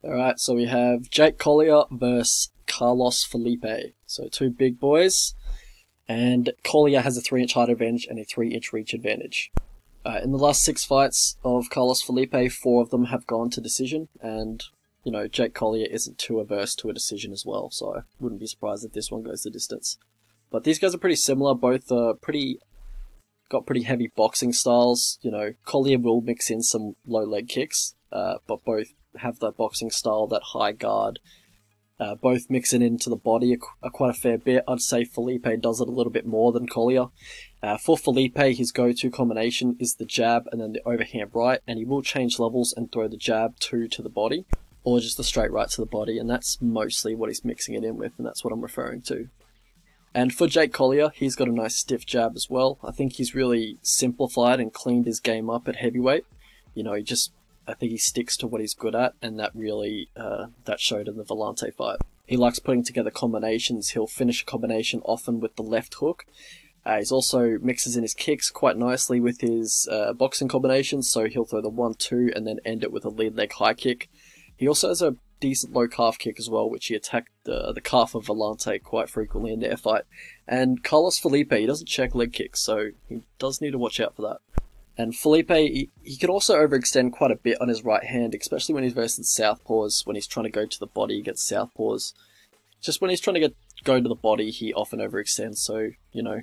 Alright, so we have Jake Collier versus Carlos Felipe. So two big boys, and Collier has a 3-inch height advantage and a 3-inch reach advantage. In the last 6 fights of Carlos Felipe, 4 of them have gone to decision, and, you know, Jake Collier isn't too averse to a decision as well, so I wouldn't be surprised if this one goes the distance. But these guys are pretty similar, both are got pretty heavy boxing styles. You know, Collier will mix in some low leg kicks, but both have that boxing style, that high guard. Both mix it into the body quite a fair bit. I'd say Felipe does it a little bit more than Collier. For Felipe, his go-to combination is the jab and then the overhand right, and he will change levels and throw the jab to the body, or just the straight right to the body, and that's mostly what he's mixing it in with, and that's what I'm referring to. And for Jake Collier, he's got a nice stiff jab as well. I think he's really simplified and cleaned his game up at heavyweight. You know, I think he sticks to what he's good at, and that really, that showed in the Volante fight. He likes putting together combinations. He'll finish a combination often with the left hook. He's also mixes in his kicks quite nicely with his boxing combinations, so he'll throw the 1-2 and then end it with a lead leg high kick. He also has a decent low calf kick as well, which he attacked the calf of Volante quite frequently in their fight. And Carlos Felipe, he doesn't check leg kicks, so he does need to watch out for that. And Felipe, he can also overextend quite a bit on his right hand, especially when he's versus southpaws. When he's trying to go to the body against southpaws, just when he's trying to go to the body, he often overextends. So, you know,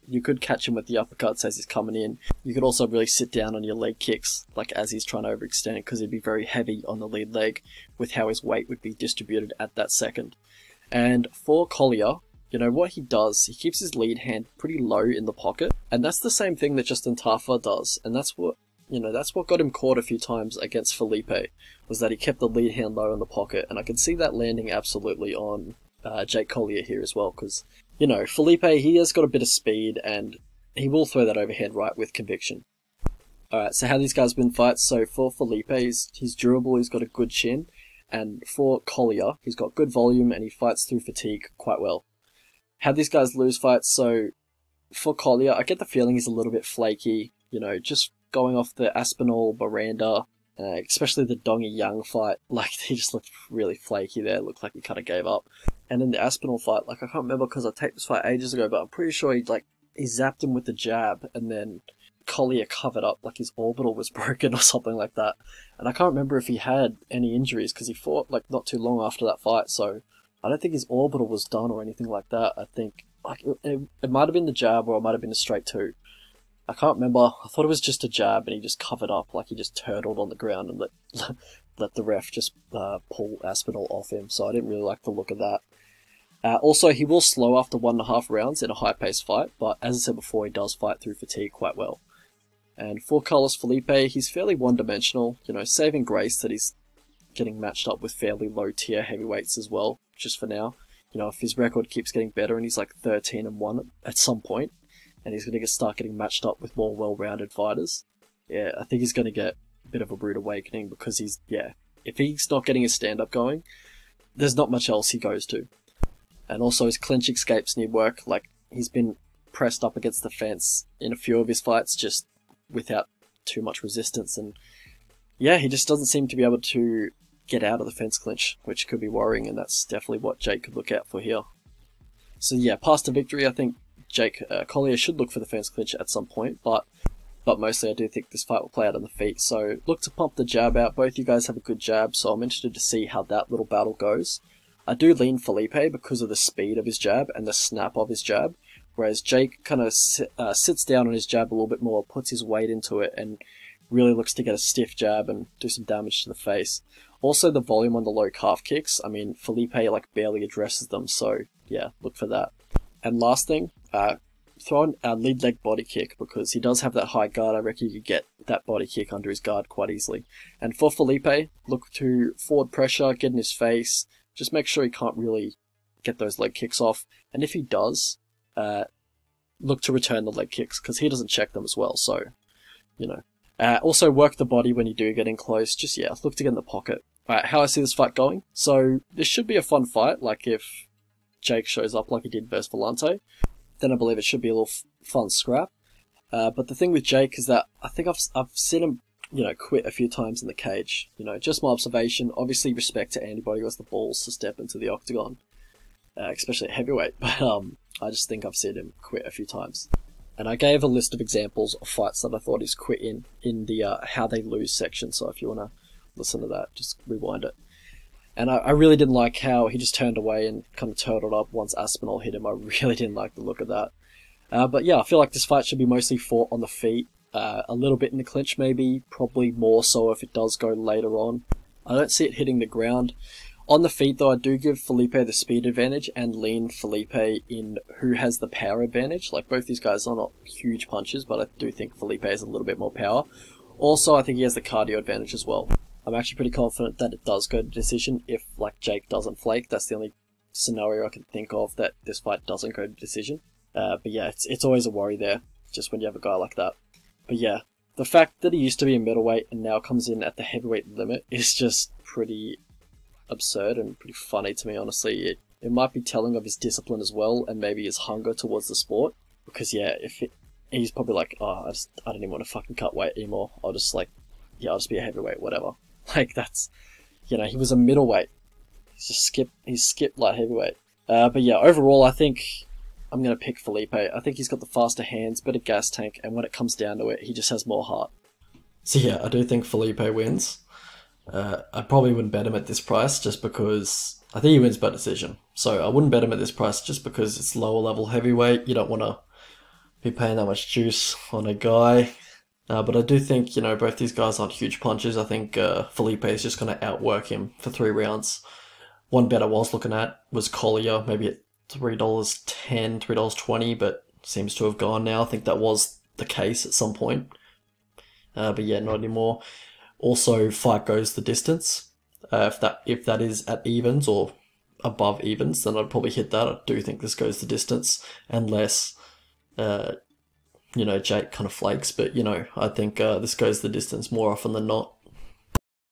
you could catch him with the uppercuts as he's coming in. You could also really sit down on your leg kicks, like as he's trying to overextend, because he'd be very heavy on the lead leg with how his weight would be distributed at that second. And for Collier, you know, what he does, he keeps his lead hand pretty low in the pocket, and that's the same thing that Justin Tafa does, and that's what, you know, that's what got him caught a few times against Felipe, was that he kept the lead hand low in the pocket, and I can see that landing absolutely on Jake Collier here as well, because, you know, Felipe, he has got a bit of speed, and he will throw that overhand right with conviction. Alright, so how these guys win fights. So for Felipe, he's durable, he's got a good chin, and for Collier, he's got good volume, and he fights through fatigue quite well. How these guys lose fights, so for Collier, I get the feeling he's a little bit flaky, you know, just going off the Aspinall, Miranda, especially the Dongy Young fight, like, he just looked really flaky there, looked like he kind of gave up. And in the Aspinall fight, like, I can't remember because I taped this fight ages ago, but I'm pretty sure he zapped him with the jab, and then Collier covered up, like his orbital was broken or something like that. And I can't remember if he had any injuries, because he fought, like, not too long after that fight, so I don't think his orbital was done or anything like that. I think, like, it might have been the jab, or it might have been a straight 2. I can't remember. I thought it was just a jab, and he just covered up, like he just turtled on the ground and let the ref just pull Aspinall off him, so I didn't really like the look of that. Also, he will slow after 1.5 rounds in a high-paced fight, but as I said before, he does fight through fatigue quite well. And for Carlos Felipe, he's fairly one-dimensional, you know, saving grace that he's getting matched up with fairly low-tier heavyweights as well, just for now. You know, if his record keeps getting better and he's like 13-1 at some point, and he's going to start getting matched up with more well-rounded fighters, yeah, I think he's going to get a bit of a rude awakening, because if he's not getting his stand-up going, there's not much else he goes to. And also his clinch escapes need work. Like, he's been pressed up against the fence in a few of his fights just without too much resistance, and yeah, he just doesn't seem to be able to get out of the fence clinch, which could be worrying, and that's definitely what Jake could look out for here. So yeah, past to victory, I think Jake Collier should look for the fence clinch at some point, but mostly I do think this fight will play out on the feet, so look to pump the jab out. Both you guys have a good jab, so I'm interested to see how that little battle goes. I do lean Felipe because of the speed of his jab and the snap of his jab, whereas Jake kind of sits down on his jab a little bit more, puts his weight into it, and really looks to get a stiff jab and do some damage to the face. Also, the volume on the low calf kicks, I mean, Felipe like barely addresses them, so yeah, look for that. And last thing, throw in a lead leg body kick, because he does have that high guard. I reckon you could get that body kick under his guard quite easily. And for Felipe, look to forward pressure, get in his face, just make sure he can't really get those leg kicks off, and if he does, look to return the leg kicks, because he doesn't check them as well, so, you know. Also work the body when you do get in close, just, yeah, look to get in the pocket. Alright, how I see this fight going, so this should be a fun fight. Like, if Jake shows up like he did versus Volante, then I believe it should be a little fun scrap. But the thing with Jake is that I think I've seen him quit a few times in the cage. Just my observation. Obviously, respect to anybody who has the balls to step into the octagon, especially at heavyweight. But I just think I've seen him quit a few times. And I gave a list of examples of fights that I thought he's quit in the how they lose section. So if you want to listen to that, just rewind it. And I really didn't like how he just turned away and kind of turtled up once Aspinall hit him. I really didn't like the look of that. But yeah, I feel like this fight should be mostly fought on the feet. A little bit in the clinch maybe, probably more so if it does go later on. I don't see it hitting the ground. On the feet though, I do give Felipe the speed advantage and lean Felipe in who has the power advantage. Like, both these guys are not huge punches, but I do think Felipe has a little bit more power. Also, I think he has the cardio advantage as well. I'm actually pretty confident that it does go to decision if, like, Jake doesn't flake. That's the only scenario I can think of that this fight doesn't go to decision. But yeah, it's always a worry there, just when you have a guy like that. But yeah, the fact that he used to be a middleweight and now comes in at the heavyweight limit is just pretty absurd and pretty funny to me, honestly. It might be telling of his discipline as well, and maybe his hunger towards the sport. Because yeah, he's probably like, oh, I don't even want to fucking cut weight anymore. I'll just be a heavyweight, whatever. Like, that's, he was a middleweight. He's skipped light heavyweight. But yeah, overall, I think I'm going to pick Felipe. I think he's got the faster hands, better gas tank, and when it comes down to it, he just has more heart. So yeah, I do think Felipe wins. I probably wouldn't bet him at this price just because I think he wins by decision. So I wouldn't bet him at this price just because it's lower level heavyweight. You don't want to be paying that much juice on a guy. But I do think, both these guys aren't huge punches. I think Felipe is just going to outwork him for 3 rounds. One bet I was looking at was Collier, maybe at $3.10, $3.20, but seems to have gone now. I think that was the case at some point. But yeah, not anymore. Also, fight goes the distance. If that is at evens or above evens, then I'd probably hit that. I do think this goes the distance, unless Jake kind of flakes. But I think this goes the distance more often than not.